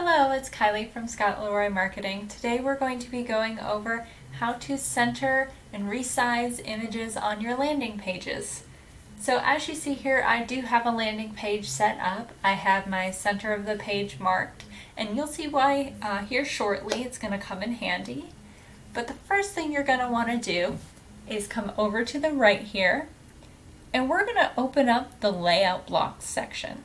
Hello, it's Kylie from Scott Leroy Marketing. Today we're going to be going over how to center and resize images on your landing pages. So as you see here, I do have a landing page set up. I have my center of the page marked, and you'll see why here shortly. It's going to come in handy. But the first thing you're going to want to do is come over to the right here, and we're going to open up the layout blocks section.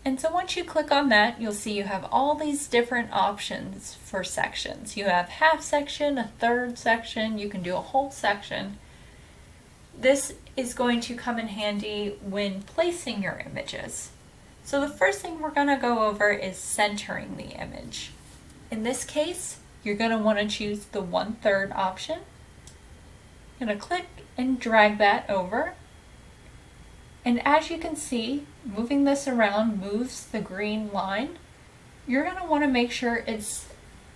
And so once you click on that, you'll see you have all these different options for sections. You have half section, a third section, you can do a whole section. This is going to come in handy when placing your images. So the first thing we're going to go over is centering the image. In this case, you're going to want to choose the 1/3 option. You're going to click and drag that over. And as you can see, moving this around moves the green line. You're going to want to make sure it's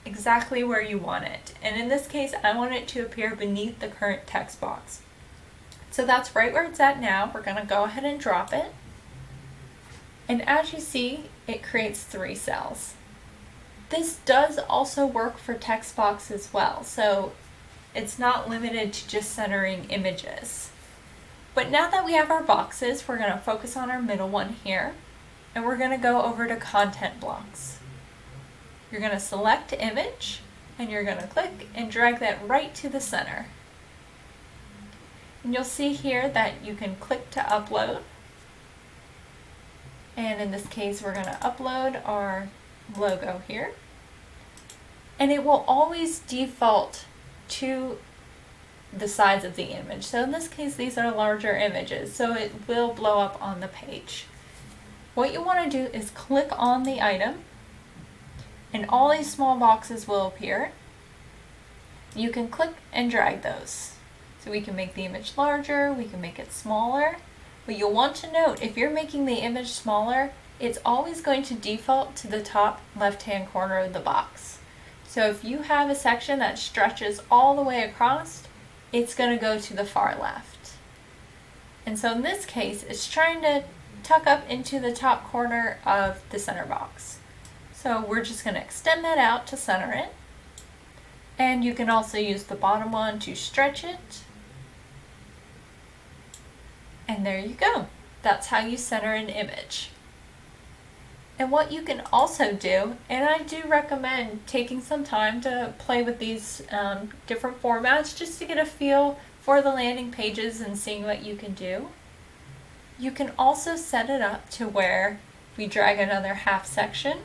exactly where you want it. And in this case, I want it to appear beneath the current text box. So that's right where it's at now. We're going to go ahead and drop it. And as you see, it creates 3 cells. This does also work for text box as well. So it's not limited to just centering images. But now that we have our boxes, we're going to focus on our middle one here, and we're going to go over to content blocks. You're going to select image, and you're going to click and drag that right to the center. And you'll see here that you can click to upload. And in this case, we're going to upload our logo here. And it will always default to the size of the image. So in this case, these are larger images, so it will blow up on the page. What you want to do is click on the item, and all these small boxes will appear. You can click and drag those. So we can make the image larger, we can make it smaller. But you'll want to note, if you're making the image smaller, it's always going to default to the top left-hand corner of the box. So if you have a section that stretches all the way across, it's going to go to the far left. And so in this case, it's trying to tuck up into the top corner of the center box. So we're just going to extend that out to center it. And you can also use the bottom one to stretch it. And there you go. That's how you center an image. And what you can also do, and I do recommend taking some time to play with these different formats just to get a feel for the landing pages and seeing what you can do. You can also set it up to where we drag another half section.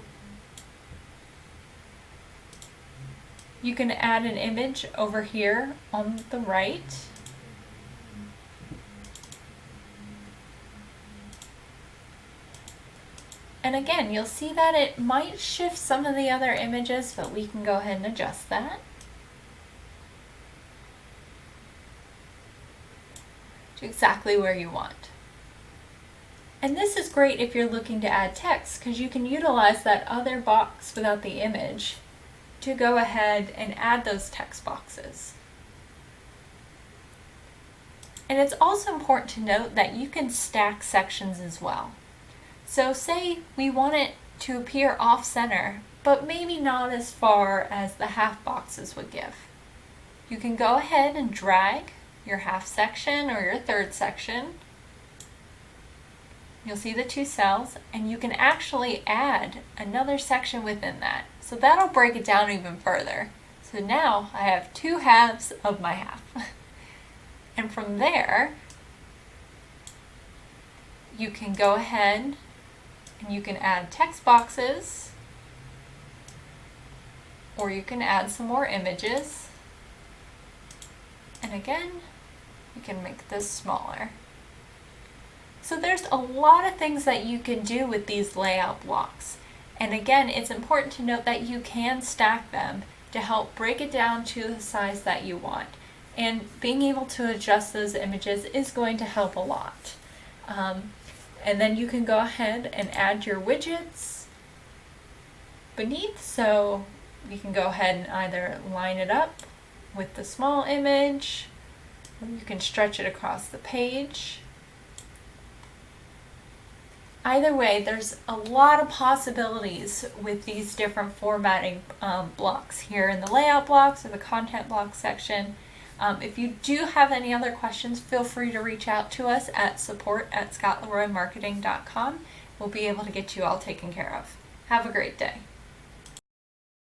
You can add an image over here on the right. And again, you'll see that it might shift some of the other images, but we can go ahead and adjust that to exactly where you want. And this is great if you're looking to add text, because you can utilize that other box without the image to go ahead and add those text boxes. And it's also important to note that you can stack sections as well. So say we want it to appear off-center, but maybe not as far as the half boxes would give. You can go ahead and drag your half section or your third section. You'll see the 2 cells, and you can actually add another section within that. So that'll break it down even further. So now I have 2 halves of my half. And from there, you can go ahead and you can add text boxes, or you can add some more images. And again, you can make this smaller. So there's a lot of things that you can do with these layout blocks. And again, it's important to note that you can stack them to help break it down to the size that you want. And being able to adjust those images is going to help a lot. And then you can go ahead and add your widgets beneath. So you can go ahead and either line it up with the small image, or you can stretch it across the page. either way, there's a lot of possibilities with these different formatting blocks here in the layout blocks or the content block section. If you do have any other questions, feel free to reach out to us at support@scottleroymarketing.com. We'll be able to get you all taken care of. Have a great day.